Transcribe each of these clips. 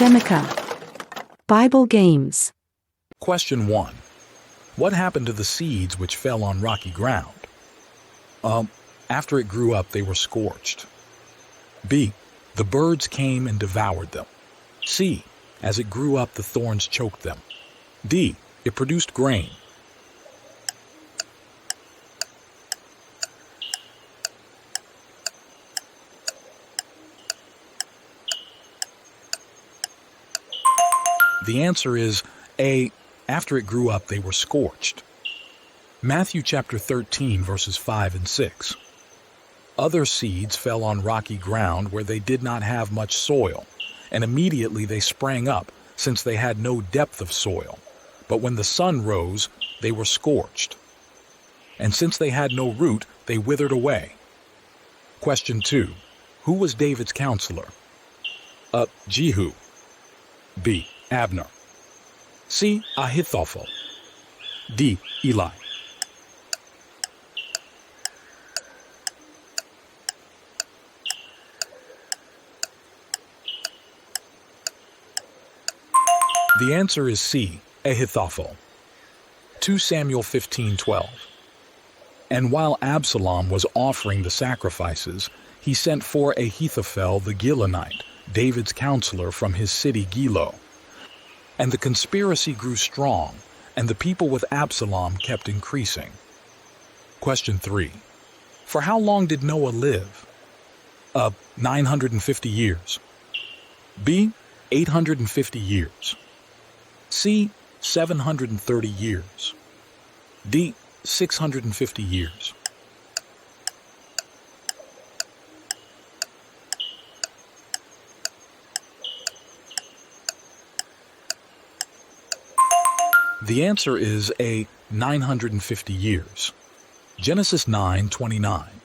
Jemyka BibleGames. Question 1. What happened to the seeds which fell on rocky ground? After it grew up, they were scorched. B. The birds came and devoured them. C. As it grew up, the thorns choked them. D. It produced grain. The answer is A. After it grew up, they were scorched. Matthew chapter 13, verses 5 and 6. Other seeds fell on rocky ground where they did not have much soil, and immediately they sprang up, since they had no depth of soil. But when the sun rose, they were scorched. And since they had no root, they withered away. Question 2. Who was David's counselor? Jehu. B. Abner. C. Ahithophel. D. Eli. The answer is C. Ahithophel. 2 Samuel 15:12. And while Absalom was offering the sacrifices, he sent for Ahithophel the Gilonite, David's counselor from his city Gilo. And the conspiracy grew strong, and the people with Absalom kept increasing. Question 3. For how long did Noah live? 950 years. B. 850 years. C. 730 years. D. 650 years. The answer is A. 950 years. Genesis 9:29.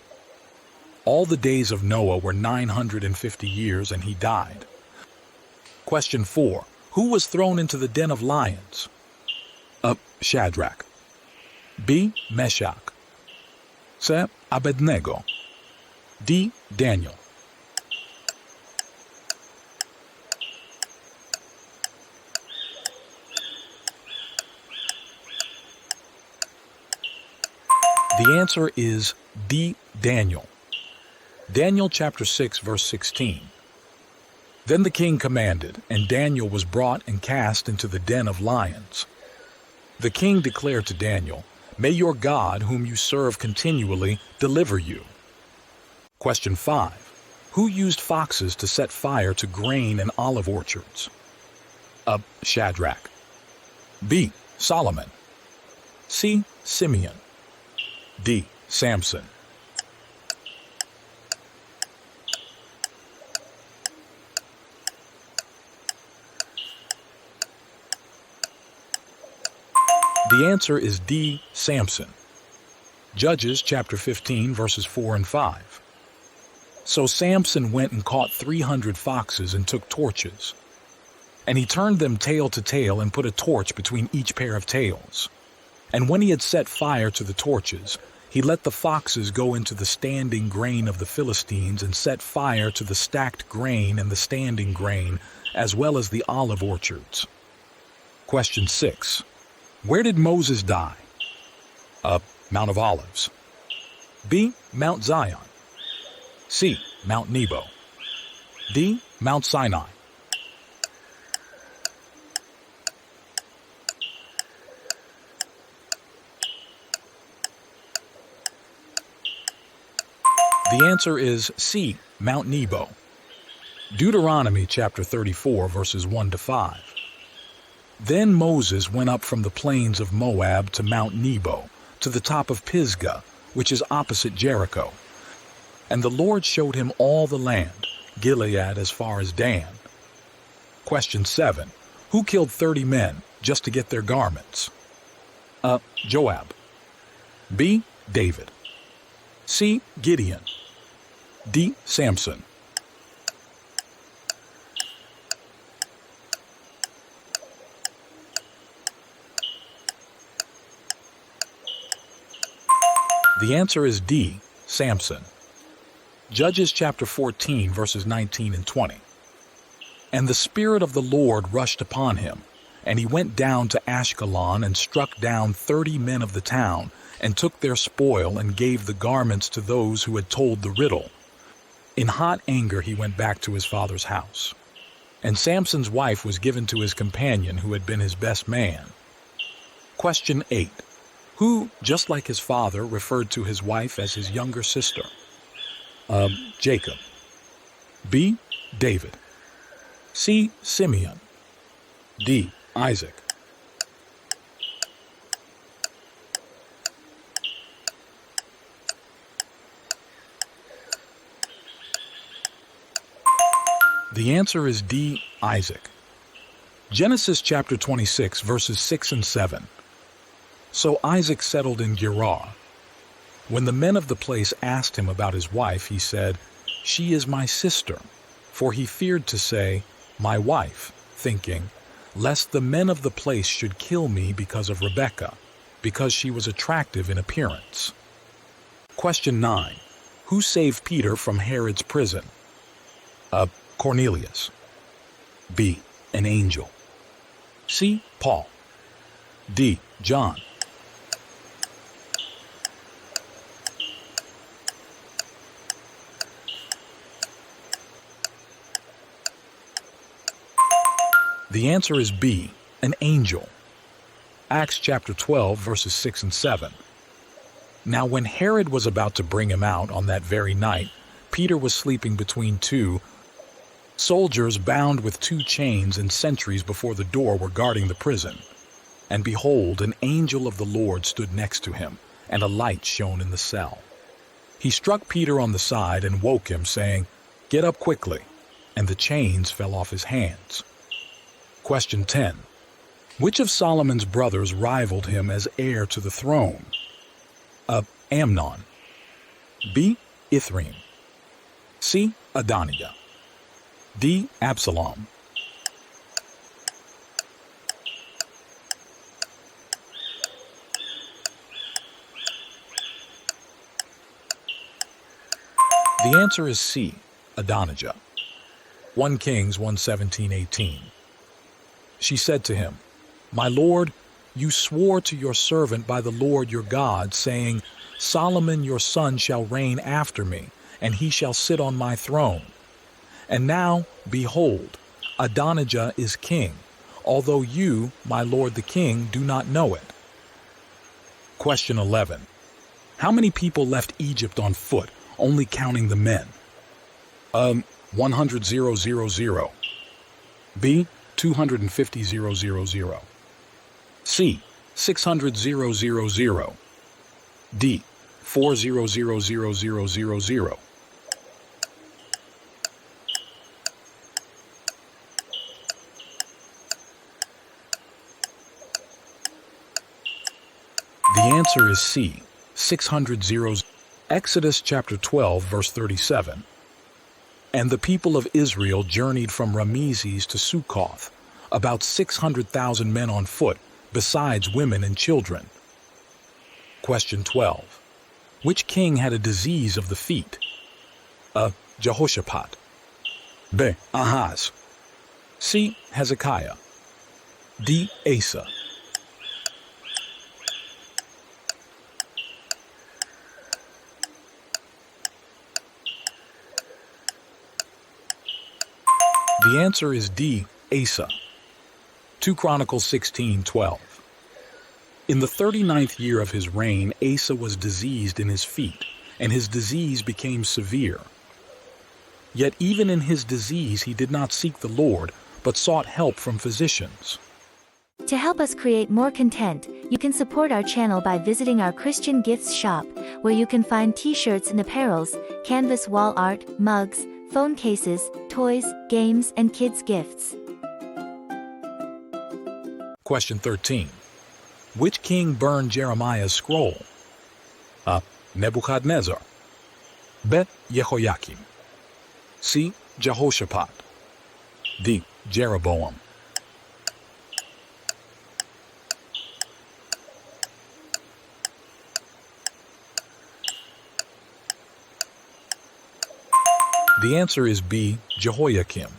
All the days of Noah were 950 years, and he died. Question 4. Who was thrown into the den of lions? Shadrach. B. Meshach. C. Abednego. D. Daniel. The answer is D. Daniel. Daniel chapter 6, verse 16. Then the king commanded, and Daniel was brought and cast into the den of lions. The king declared to Daniel, May your God, whom you serve continually, deliver you. Question 5. Who used foxes to set fire to grain and olive orchards? Shadrach. B. Solomon. C. Simeon. D. Samson. The answer is D. Samson. Judges chapter 15, verses 4 and 5. So Samson went and caught 300 foxes and took torches. And he turned them tail to tail and put a torch between each pair of tails. And when he had set fire to the torches, he let the foxes go into the standing grain of the Philistines and set fire to the stacked grain and the standing grain, as well as the olive orchards. Question 6. Where did Moses die? Mount of Olives. B. Mount Zion. C. Mount Nebo. D. Mount Sinai. The answer is C. Mount Nebo. Deuteronomy chapter 34, verses 1 to 5. Then Moses went up from the plains of Moab to Mount Nebo, to the top of Pisgah, which is opposite Jericho. And the Lord showed him all the land, Gilead as far as Dan. Question 7. Who killed 30 men just to get their garments? Joab. B. David. C. Gideon. D. Samson. The answer is D. Samson. Judges chapter 14, verses 19 and 20. And the Spirit of the Lord rushed upon him, and he went down to Ashkelon and struck down 30 men of the town, and took their spoil and gave the garments to those who had told the riddle. In hot anger he went back to his father's house. And Samson's wife was given to his companion who had been his best man. Question 8. Who, just like his father, referred to his wife as his younger sister? Jacob. B. David. C. Simeon. D. Isaac. The answer is D. Isaac. Genesis chapter 26, verses 6 and 7. So Isaac settled in Gerar. When the men of the place asked him about his wife, he said, "She is my sister," for he feared to say, "my wife," thinking, lest the men of the place should kill me because of Rebekah, because she was attractive in appearance. Question 9. Who saved Peter from Herod's prison? Cornelius. B. An angel. C. Paul. D. John. The answer is B. An angel. Acts chapter 12, verses 6 and 7. Now when Herod was about to bring him out on that very night, Peter was sleeping between two soldiers bound with 2 chains, and sentries before the door were guarding the prison. And behold, an angel of the Lord stood next to him, and a light shone in the cell. He struck Peter on the side and woke him, saying, "Get up quickly," and the chains fell off his hands. Question 10. Which of Solomon's brothers rivaled him as heir to the throne? Amnon. B. Ithream. C. Adonijah. D. Absalom. The answer is C. Adonijah. 1 Kings 1:17-18. She said to him, "My lord, you swore to your servant by the Lord your God, saying, 'Solomon your son shall reign after me, and he shall sit on my throne.' And now, behold, Adonijah is king, although you, my lord the king, do not know it." Question 11. How many people left Egypt on foot, only counting the men? 100,000. B. 250,000. C. 600,000. D. 400,000. The answer is C. 600 zeros. Exodus chapter 12, verse 37. And the people of Israel journeyed from Ramesses to Succoth, about 600,000 men on foot, besides women and children. Question 12. Which king had a disease of the feet? A. Jehoshaphat. B. Ahaz. C. Hezekiah. D. Asa. The answer is D. Asa. 2 Chronicles 16:12. In the 39th year of his reign, Asa was diseased in his feet, and his disease became severe. Yet even in his disease he did not seek the Lord, but sought help from physicians. To help us create more content, you can support our channel by visiting our Christian Gifts shop, where you can find t-shirts and apparels, canvas wall art, mugs, phone cases, toys, games, and kids' gifts. Question 13. Which king burned Jeremiah's scroll? A. Nebuchadnezzar. B. Jehoiakim. C. Jehoshaphat. D. Jeroboam. The answer is B. Jehoiakim.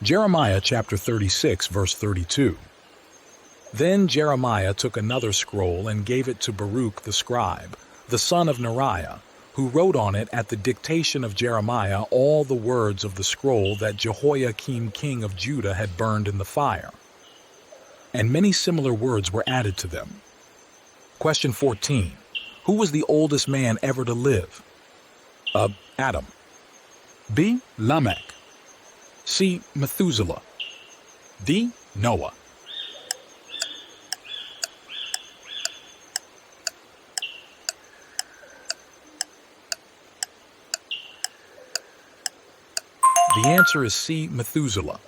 Jeremiah chapter 36, verse 32. Then Jeremiah took another scroll and gave it to Baruch the scribe, the son of Neriah, who wrote on it at the dictation of Jeremiah all the words of the scroll that Jehoiakim king of Judah had burned in the fire. And many similar words were added to them. Question 14. Who was the oldest man ever to live? A. Adam. B. Lamech. C. Methuselah. D. Noah. The answer is C. Methuselah.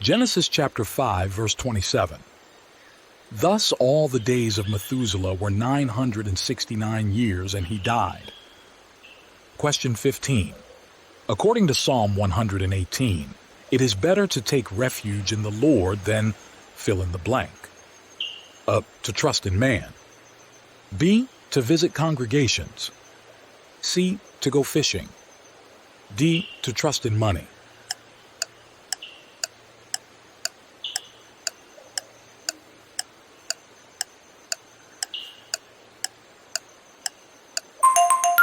Genesis chapter 5, verse 27. Thus all the days of Methuselah were 969 years, and he died. Question 15. According to Psalm 118, it is better to take refuge in the Lord than fill in the blank. A. To trust in man. B. To visit congregations. C. To go fishing. D. To trust in money.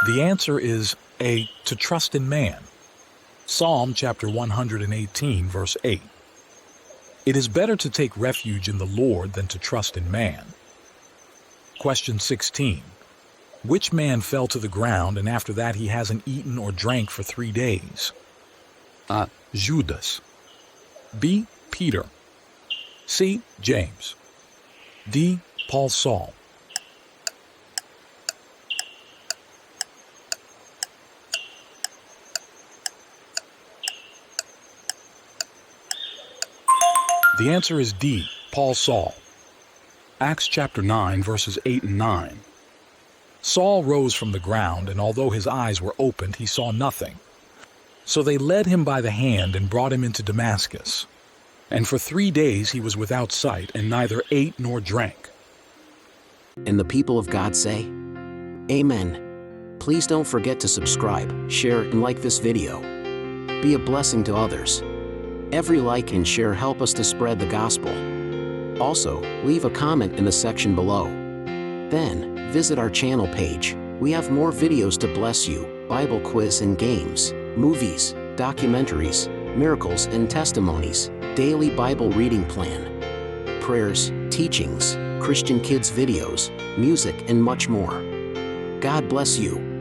The answer is A. To trust in man. Psalm chapter 118, verse 8. It is better to take refuge in the Lord than to trust in man. Question 16. Which man fell to the ground and after that he hasn't eaten or drank for 3 days? A. Judas. B. Peter. C. James. D. Paul Saul. The answer is D. Paul Saul. Acts chapter 9, verses 8 and 9. Saul rose from the ground, and although his eyes were opened, he saw nothing. So they led him by the hand and brought him into Damascus. And for 3 days he was without sight, and neither ate nor drank. And the people of God say, Amen. Please don't forget to subscribe, share, and like this video. Be a blessing to others. Every like and share help us to spread the gospel. Also, leave a comment in the section below. Then, visit our channel page. We have more videos to bless you, Bible quiz and games, movies, documentaries, miracles and testimonies, daily Bible reading plan, prayers, teachings, Christian kids videos, music and much more. God bless you.